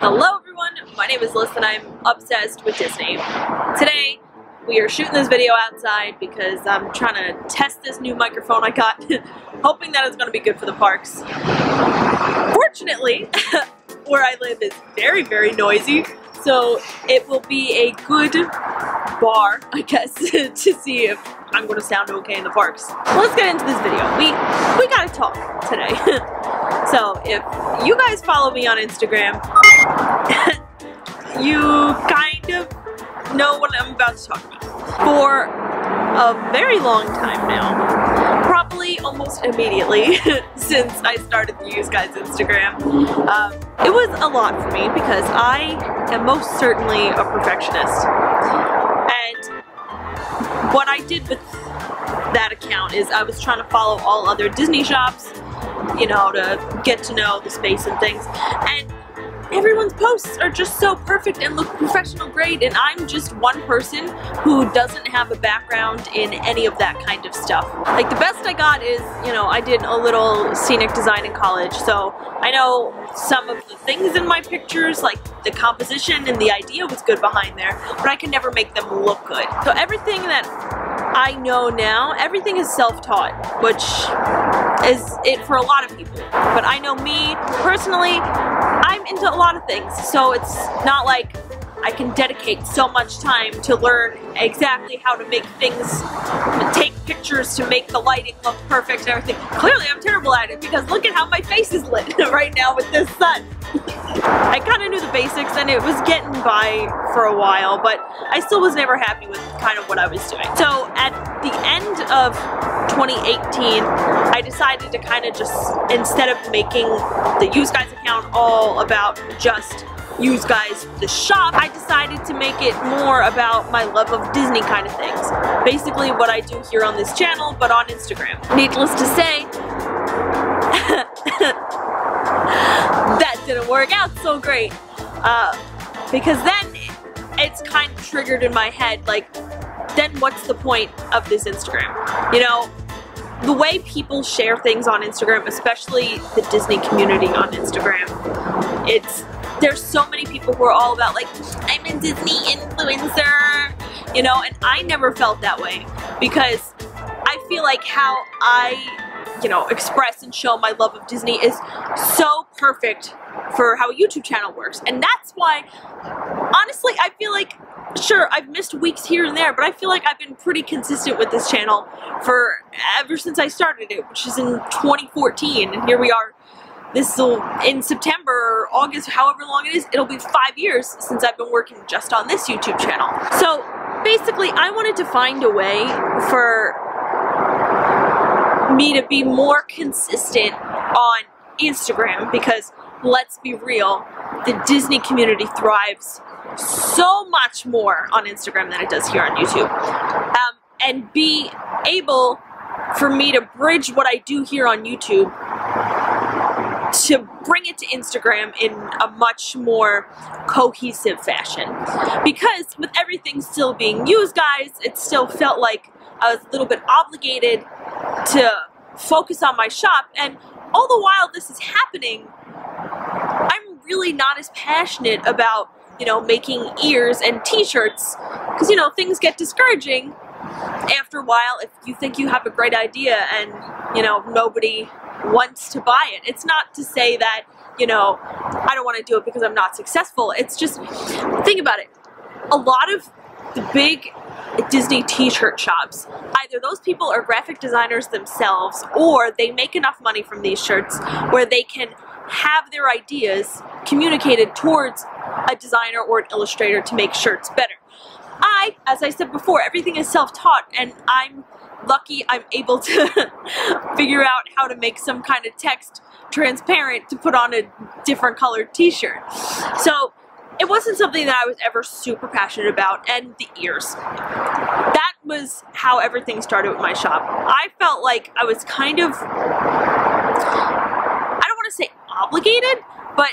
Hello everyone, my name is Liz and I'm obsessed with Disney. Today we are shooting this video outside because I'm trying to test this new microphone I got, hoping that it's going to be good for the parks. Fortunately, where I live is very, very noisy, so it will be a good bar, I guess, to see if I'm going to sound okay in the parks. Let's get into this video. We gotta talk today. So if you guys follow me on Instagram, you kind of know what I'm about to talk about. For a very long time now, probably almost immediately since I started the Youse guys Instagram, it was a lot for me because I am most certainly a perfectionist. And what I did with that account is I was trying to follow all other Disney shops, you know, to get to know the space and things, and everyone's posts are just so perfect and look professional grade, and I'm just one person who doesn't have a background in any of that kind of stuff. Like, the best I got is, you know, I did a little scenic design in college, so I know some of the things in my pictures, like the composition and the idea was good behind there, but I can never make them look good. So everything that I know now, everything is self-taught, which is it for a lot of people. But I know me, personally, I'm into a lot of things, so it's not like I can dedicate so much time to learn exactly how to make things, take pictures to make the lighting look perfect and everything. Clearly I'm terrible at it because look at how my face is lit right now with this sun. I kind of knew the basics and it was getting by for a while, but I still was never happy with kind of what I was doing. So at the end of 2018, I decided to kind of just, instead of making the Youse guys account all about just Youse guys the shop, I decided to make it more about my love of Disney kind of things. Basically what I do here on this channel, but on Instagram. Needless to say, that didn't work out so great, because then it's kind of triggered in my head, like, then what's the point of this Instagram? You know, the way people share things on Instagram, especially the Disney community on Instagram, there's so many people who are all about, like, I'm a Disney influencer, you know, and I never felt that way because I feel like how I, you know, express and show my love of Disney is so perfect for how a YouTube channel works. And that's why, honestly, I feel like, sure, I've missed weeks here and there, but I feel like I've been pretty consistent with this channel for ever since I started it, which is in 2014, and here we are. This will, in September or August, however long it is, it'll be 5 years since I've been working just on this YouTube channel. So basically, I wanted to find a way for me to be more consistent on Instagram because, let's be real, the Disney community thrives so much more on Instagram than it does here on YouTube. And be able for me to bridge what I do here on YouTube to bring it to Instagram in a much more cohesive fashion. Because with everything still being Youse guys, it still felt like I was a little bit obligated to focus on my shop, and all the while this is happening, I'm really not as passionate about, you know, making ears and t-shirts, because, you know, things get discouraging after a while if you think you have a great idea and, you know, nobody wants to buy it. It's not to say that, you know, I don't want to do it because I'm not successful. It's just, think about it. A lot of the big Disney t-shirt shops, either those people are graphic designers themselves or they make enough money from these shirts where they can have their ideas communicated towards a designer or an illustrator to make shirts better. As I said before, everything is self-taught, and I'm lucky I'm able to figure out how to make some kind of text transparent to put on a different colored t-shirt. So it wasn't something that I was ever super passionate about, and the ears. That was how everything started with my shop. I felt like I was kind of, I don't want to say obligated, but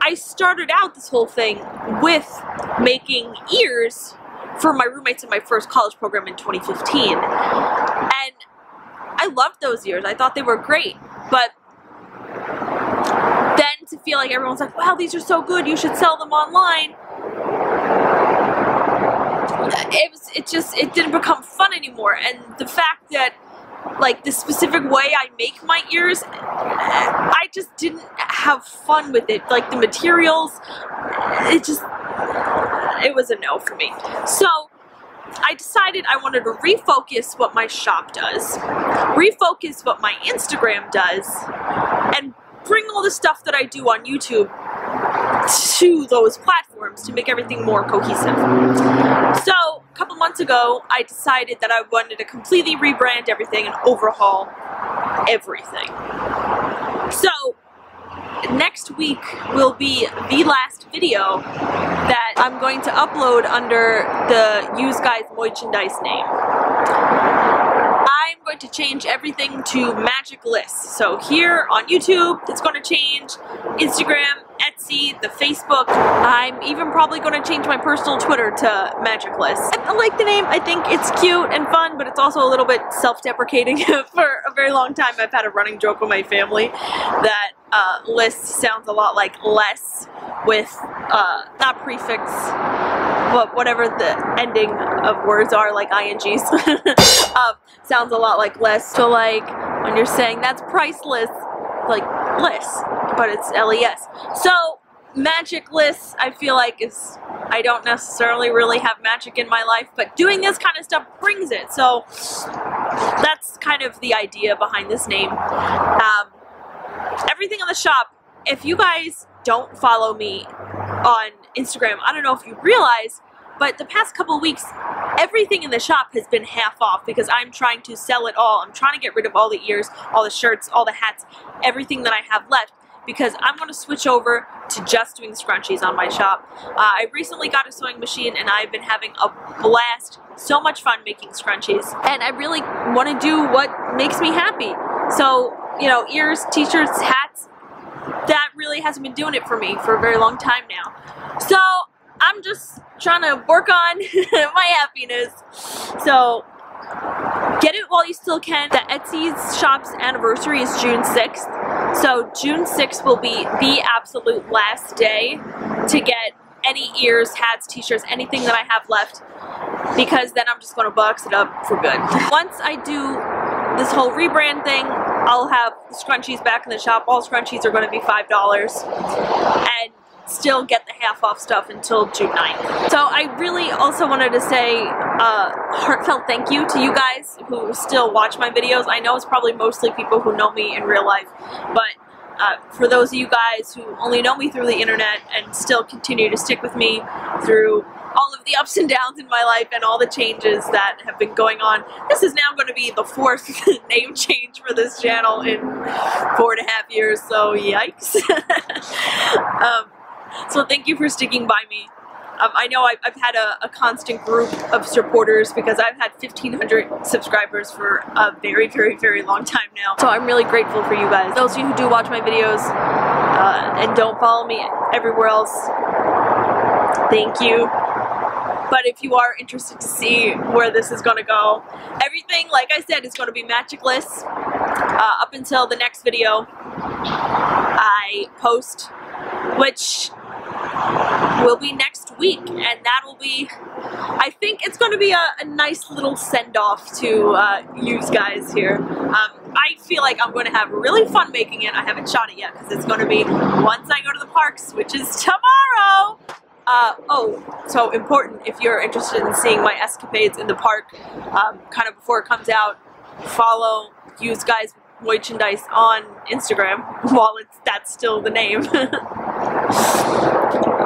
I started out this whole thing with making ears for my roommates in my first college program in 2015. And I loved those ears. I thought they were great. But then to feel like everyone's like, wow, these are so good, you should sell them online. It didn't become fun anymore. And the fact that like the specific way I make my ears, I just didn't have fun with it. Like the materials, it was a no for me. So I decided I wanted to refocus what my shop does, refocus what my Instagram does, and bring all the stuff that I do on YouTube to those platforms to make everything more cohesive. So a couple months ago, I decided that I wanted to completely rebrand everything and overhaul everything. So next week will be the last video that I'm going to upload under the Youse Guys Moychindice name. I'm going to change everything to magic lists. So here on YouTube, it's going to change. Instagram, Etsy, the Facebook. I'm even probably going to change my personal Twitter to magic lists. I like the name. I think it's cute and fun, but it's also a little bit self-deprecating. For a very long time, I've had a running joke with my family that list sounds a lot like less with not prefix, but whatever the ending of words are, like INGs. Sounds a lot like less. So like when you're saying that's priceless, like less, but it's LES. So magic lists, I feel like I don't necessarily really have magic in my life, but doing this kind of stuff brings it. So that's kind of the idea behind this name. Everything in the shop, if you guys don't follow me on Instagram, I don't know if you realize, but the past couple weeks, everything in the shop has been half off because I'm trying to sell it all. I'm trying to get rid of all the ears, all the shirts, all the hats, everything that I have left, because I'm going to switch over to just doing scrunchies on my shop. I recently got a sewing machine and I've been having a blast, so much fun making scrunchies, and I really want to do what makes me happy. So, you know, ears, t-shirts, hats, that really hasn't been doing it for me for a very long time now. So I'm just trying to work on my happiness. So get it while you still can. The Etsy's shop's anniversary is June 6th. So June 6th will be the absolute last day to get any ears, hats, t-shirts, anything that I have left, because then I'm just going to box it up for good. Once I do this whole rebrand thing, I'll have scrunchies back in the shop. All scrunchies are going to be $5 and still get the half off stuff until June 9th. So I really also wanted to say a heartfelt thank you to you guys who still watch my videos. I know it's probably mostly people who know me in real life, but for those of you guys who only know me through the internet and still continue to stick with me through all of the ups and downs in my life and all the changes that have been going on. This is now going to be the 4th name change for this channel in 4.5 years, so yikes. So thank you for sticking by me. I know I've had a constant group of supporters because I've had 1,500 subscribers for a very, very, very long time now. So I'm really grateful for you guys. Those of you who do watch my videos and don't follow me everywhere else, thank you. But if you are interested to see where this is going to go, everything, like I said, is going to be magic lists up until the next video I post, which will be next week, and that will be, I think it's going to be a nice little send-off to Youse Guys here. I feel like I'm going to have really fun making it. I haven't shot it yet because it's going to be once I go to the parks, which is tomorrow. Oh, so important, if you're interested in seeing my escapades in the park kind of before it comes out, follow Youse Guys Moychindice on Instagram while that's still the name.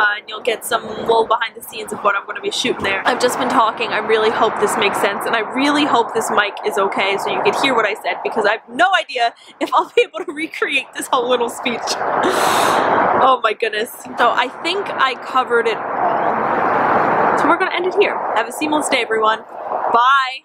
And you'll get some little behind the scenes of what I'm going to be shooting there. I've just been talking. I really hope this makes sense, and I really hope this mic is okay so you can hear what I said, because I have no idea if I'll be able to recreate this whole little speech. Oh my goodness. So I think I covered it all. So we're going to end it here. Have a seamless day, everyone. Bye.